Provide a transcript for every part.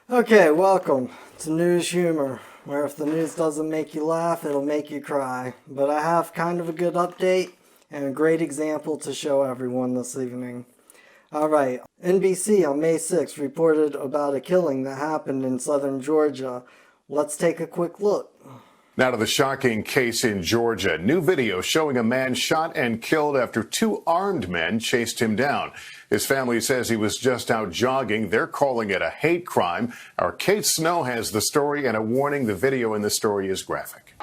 Okay, welcome to News Humor, where if the news doesn't make you laugh, it'll make you cry. But I have kind of a good update and a great example to show everyone this evening. Alright, NBC on May 6th reported about a killing that happened in southern Georgia. Let's take a quick look. Now to the shocking case in Georgia. New video showing a man shot and killed after two armed men chased him down. His family says he was just out jogging. They're calling it a hate crime. Our Kate Snow has the story and a warning. The video in the story is graphic.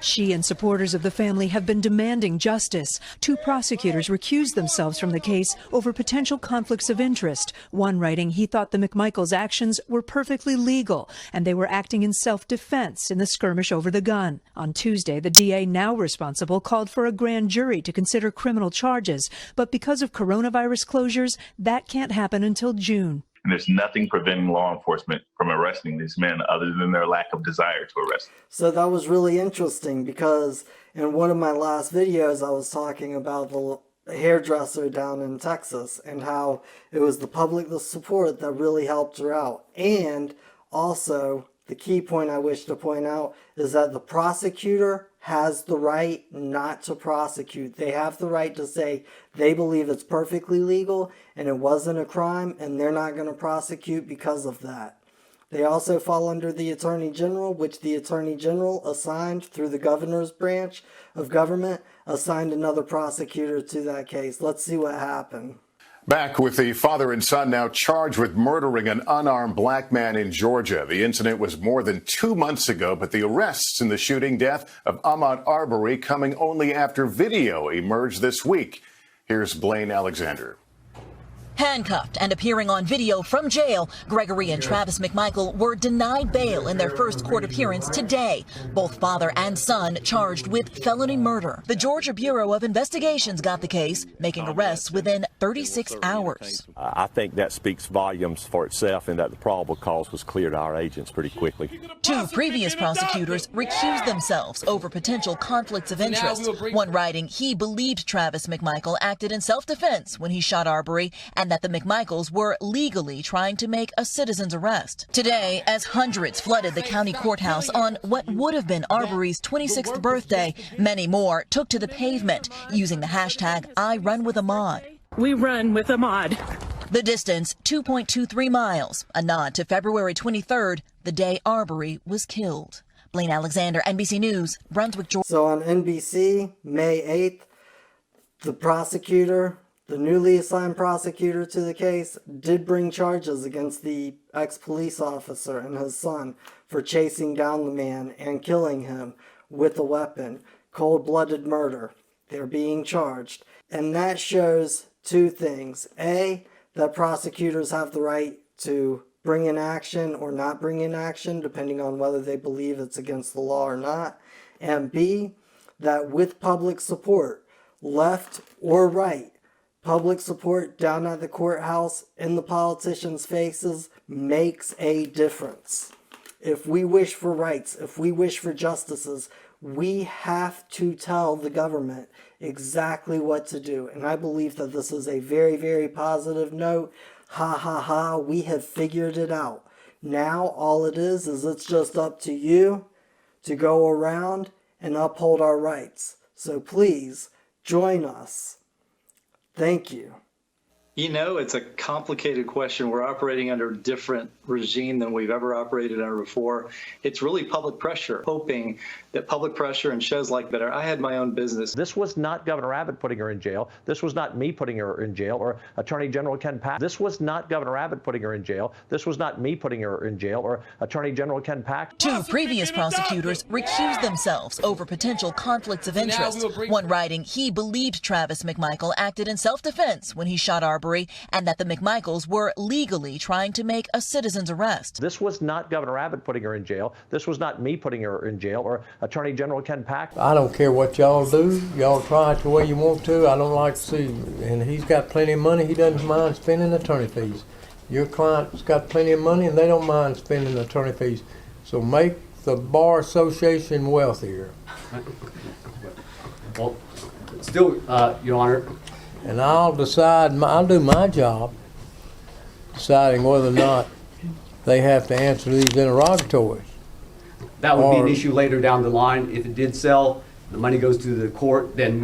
She and supporters of the family have been demanding justice. Two prosecutors recused themselves from the case over potential conflicts of interest. One writing he thought the McMichaels' actions were perfectly legal and they were acting in self-defense in the skirmish over the gun. On Tuesday, the DA, now responsible, called for a grand jury to consider criminal charges. But because of coronavirus closures, that can't happen until June. And there's nothing preventing law enforcement from arresting these men other than their lack of desire to arrest them. So that was really interesting because in one of my last videos I was talking about the hairdresser down in Texas and how it was the public support that really helped her out. And also, the key point I wish to point out is that the prosecutor has the right not to prosecute. They have the right to say they believe it's perfectly legal and it wasn't a crime and they're not going to prosecute because of that. They also fall under the Attorney General, which the Attorney General assigned through the governor's branch of government, assigned another prosecutor to that case. Let's see what happened. Back with the father and son now charged with murdering an unarmed black man in Georgia. The incident was more than 2 months ago, but the arrests in the shooting death of Ahmaud Arbery coming only after video emerged this week. Here's Blaine Alexander. Handcuffed and appearing on video from jail, Gregory and Travis McMichael were denied bail in their first court appearance today. Both father and son charged with felony murder. The Georgia Bureau of Investigations got the case, making arrests within 36 hours. I think that speaks volumes for itself and that the probable cause was clear to our agents pretty quickly. Two previous prosecutors recused themselves over potential conflicts of interest. One writing he believed Travis McMichael acted in self-defense when he shot Arbery and that the McMichaels were legally trying to make a citizen's arrest. Today, as hundreds flooded the county courthouse on what would have been Arbery's 26th birthday, many more took to the pavement using the hashtag #IRunWithAhmaud. We run with Ahmaud. The distance, 2.23 miles, a nod to February 23rd, the day Arbery was killed. Blaine Alexander, NBC News, Brunswick, Georgia. So on NBC, May 8th, the newly assigned prosecutor to the case did bring charges against the ex-police officer and his son for chasing down the man and killing him with a weapon. Cold-blooded murder. They're being charged. And that shows two things. A, that prosecutors have the right to bring in action or not bring in action, depending on whether they believe it's against the law or not. And B, that with public support, left or right, public support down at the courthouse in the politicians' faces makes a difference. If we wish for rights, if we wish for justices, we have to tell the government exactly what to do. And I believe that this is a very, very positive note. Ha ha ha, we have figured it out. Now all it is it's just up to you to go around and uphold our rights. So please join us. Thank you. You know, it's a complicated question. We're operating under a different regime than we've ever operated under before. It's really public pressure, hoping that public pressure and shows like that. I had my own business. This was not Governor Abbott putting her in jail. This was not me putting her in jail or Attorney General Ken Paxton. This was not Governor Abbott putting her in jail. This was not me putting her in jail or Attorney General Ken Paxton. Two previous prosecutors recused themselves over potential conflicts of interest. One writing he believed Travis McMichael acted in self-defense when he shot Arbery and that the McMichaels were legally trying to make a citizen's arrest. This was not Governor Abbott putting her in jail. This was not me putting her in jail or Attorney General Ken Paxton. I don't care what y'all do. Y'all try it the way you want to. I don't like to see. And he's got plenty of money. He doesn't mind spending attorney fees. Your client's got plenty of money and they don't mind spending attorney fees. So make the Bar Association wealthier. Well, still, Your Honor. And I'll decide, I'll do my job. deciding whether or not they have to answer these interrogatories. That would be an Or- issue later down the line. If it did sell, the money goes to the court, then we